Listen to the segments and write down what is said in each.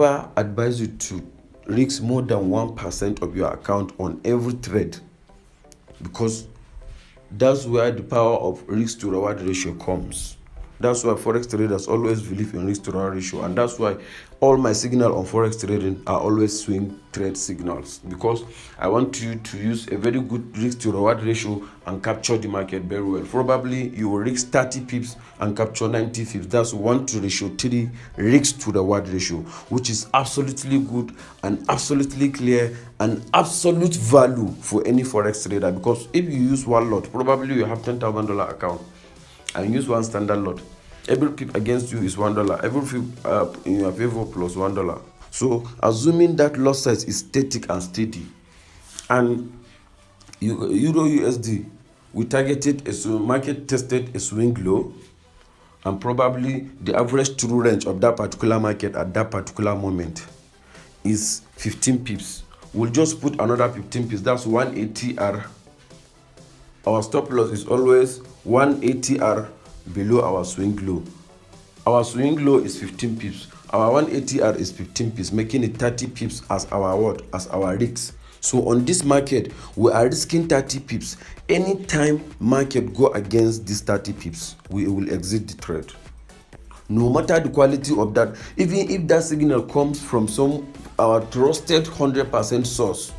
never advise you to risk more than 1% of your account on every trade, because that's where the power of risk to reward ratio comes. That's why forex traders always believe in risk to reward ratio, and that's why all my signal on forex trading are always swing trade signals, because I want you to use a very good risk to reward ratio and capture the market very well. Probably you will risk 30 pips and capture 90 pips. That's 1:3 risk to reward ratio, which is absolutely good and absolutely clear and absolute value for any forex trader. Because if you use one lot, probably you have $10,000 account and use one standard lot, every pip against you is $1. Every pip in your favor plus $1. So assuming that lot size is static and steady, and Euro USD, we targeted market tested a swing low, and probably the average true range of that particular market at that particular moment is 15 pips. We'll just put another 15 pips. That's 180R. Our stop loss is always 180R below our swing low. Our swing low is 15 pips. Our 180R is 15 pips, making it 30 pips as our what? As our risk. So on this market, we are risking 30 pips. Anytime market go against these 30 pips, we will exit the trade. No matter the quality of that, even if that signal comes from our trusted 100% source,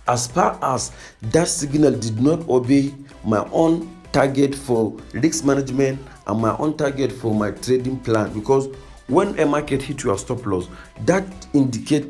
as far as that signal did not obey my own target for risk management and my own target for my trading plan, because when a market hits your stop loss, that indicator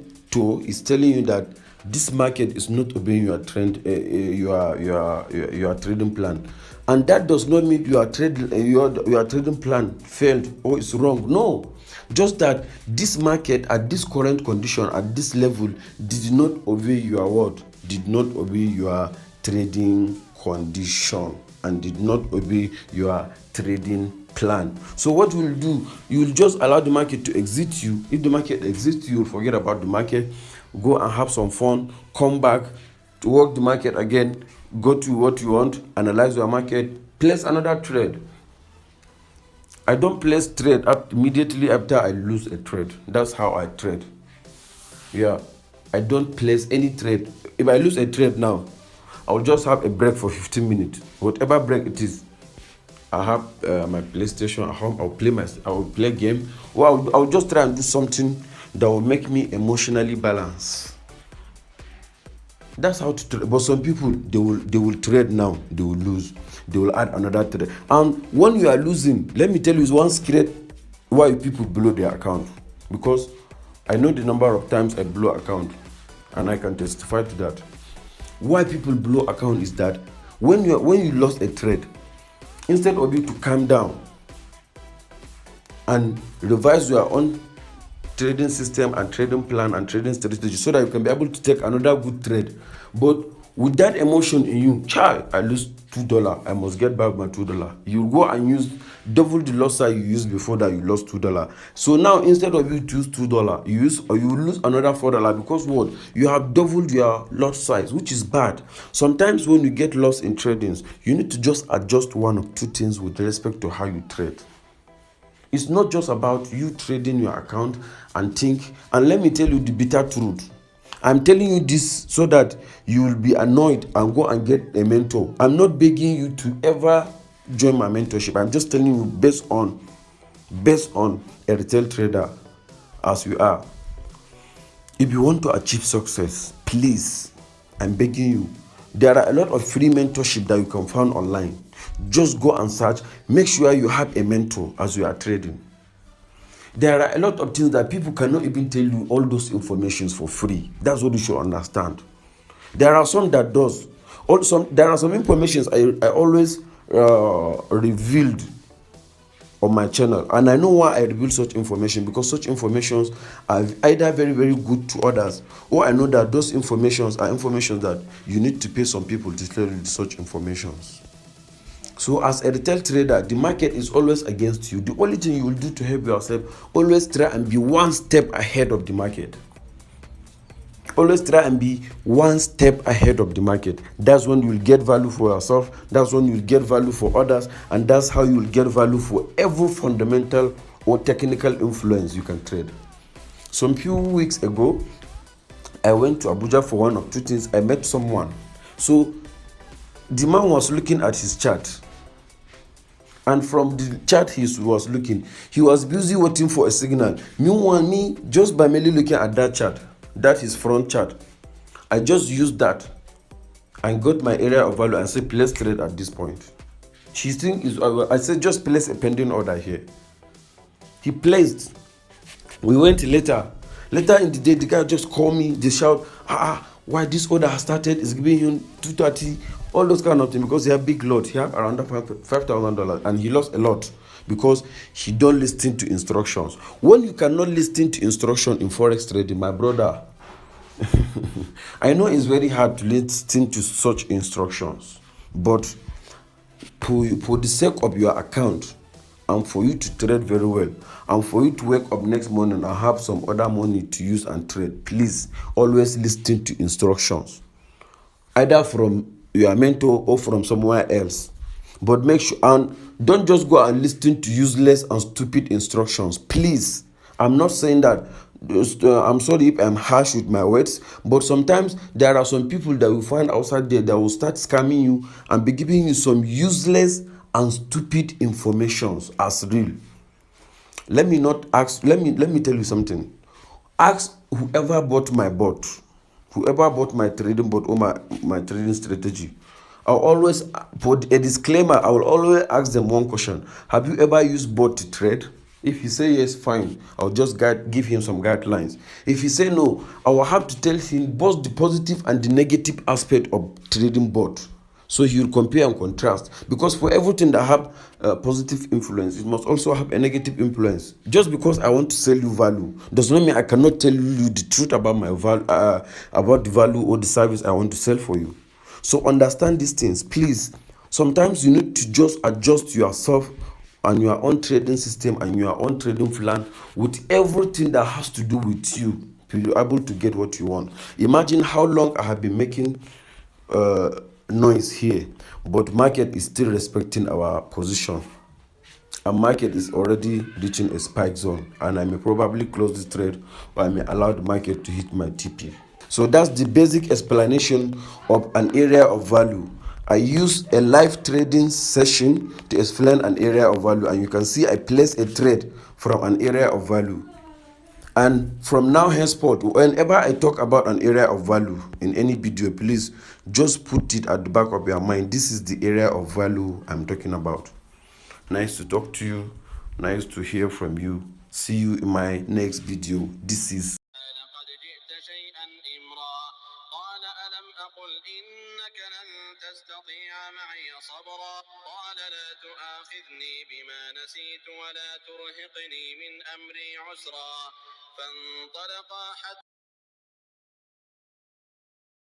is telling you that this market is not obeying your trend, your trading plan, and that does not mean your trading plan failed or is wrong. No, just that this market at this current condition, at this level, did not obey your word, did not obey your trading condition, and did not obey your trading plan. So what you will do, you will just allow the market to exit you. If the market exits you, will forget about the market, go and have some fun, come back to work the market again, go to what you want, analyze your market, place another trade. I don't place trade up immediately after I lose a trade. That's how I trade. Yeah, I don't place any trade. If I lose a trade now, I'll just have a break for 15 minutes. Whatever break it is, I have my PlayStation at home. I will play game, or I'll just try and do something that will make me emotionally balanced. That's how to trade. But some people, they will trade now, they will lose, they will add another trade. And when you are losing, let me tell you, is one secret why people blow their account. Because I know the number of times I blow account, and I can testify to that. Why people blow account is that when you lost a trade, instead of you to calm down and revise your own trading system and trading plan and trading strategy so that you can be able to take another good trade, but with that emotion in you, I lose $2, I must get back my $2. You go and use double the loss size you used before that you lost $2. So now instead of you to use $2, you lose another $4, because what? You have doubled your lot size, which is bad. Sometimes when you get lost in tradings, you need to just adjust one or two things with respect to how you trade. It's not just about you trading your account and think, and let me tell you the bitter truth. I'm telling you this so that you will be annoyed and go and get a mentor. I'm not begging you to ever join my mentorship. I'm just telling you based on a retail trader as you are. If you want to achieve success, please, I'm begging you. There are a lot of free mentorship that you can find online. Just go and search. Make sure you have a mentor as you are trading. There are a lot of things that people cannot even tell you all those informations for free. That's what you should understand. There are some that does. There are some informations I always revealed on my channel, and I know why I reveal such information, because such informations are either very, very good to others, or I know that those informations are information that you need to pay some people to tell you such informations. So as a retail trader, the market is always against you. The only thing you will do to help yourself, always try and be one step ahead of the market. Always try and be one step ahead of the market. That's when you will get value for yourself. That's when you will get value for others. And that's how you will get value for every fundamental or technical influence you can trade. Some few weeks ago, I went to Abuja for one of two things. I met someone. So the man was looking at his chart. And from the chart he was looking, he was busy waiting for a signal. Meanwhile, me, just by merely looking at that chart, that is front chart, I just used that and got my area of value and said, place trade at this point. She think is, I said, just place a pending order here. He placed. We went later. Later in the day, the guy just called me. They shout, why this order has started? It's giving him 230, all those kind of things, because he had big lot. He had around $5,000 and he lost a lot because he don't listen to instructions. When you cannot listen to instruction in forex trading, my brother, I know it's very hard to listen to such instructions, but for the sake of your account and for you to trade very well and for you to wake up next morning and have some other money to use and trade, please always listen to instructions, either from your mentor or from somewhere else. But make sure, and don't just go and listen to useless and stupid instructions, please. I'm not saying that, I'm sorry if I'm harsh with my words, but sometimes there are some people that will find outside there that will start scamming you and be giving you some useless and stupid informations as real. Let me tell you something. Ask whoever bought my bot, whoever bought my trading bot or my trading strategy. I'll always, for a disclaimer, I will always ask them one question: have you ever used bot to trade? If he say yes, fine, I'll just give him some guidelines. If he say no, I will have to tell him both the positive and the negative aspect of trading bot, so he will compare and contrast. Because for everything that have positive influence, it must also have a negative influence. Just because I want to sell you value does not mean I cannot tell you the truth about my value, about the value or the service I want to sell for you. So understand these things, please. Sometimes you need to just adjust yourself and your own trading system and your own trading plan with everything that has to do with you to be able to get what you want. Imagine how long I have been making noise here, but market is still respecting our position, and market is already reaching a spike zone, and I may probably close this trade or I may allow the market to hit my TP. So that's the basic explanation of an area of value. I use a live trading session to explain an area of value, and you can see I place a trade from an area of value. And from now henceforth, whenever I talk about an area of value in any video, please just put it at the back of your mind. This is the area of value I'm talking about. Nice to talk to you. Nice to hear from you. See you in my next video. This is قال ألم أقل إنك لن تستطيع معي صبرا قال لا تؤاخذني بما نسيت ولا ترهقني من أمري عسرا فانطلقا حتى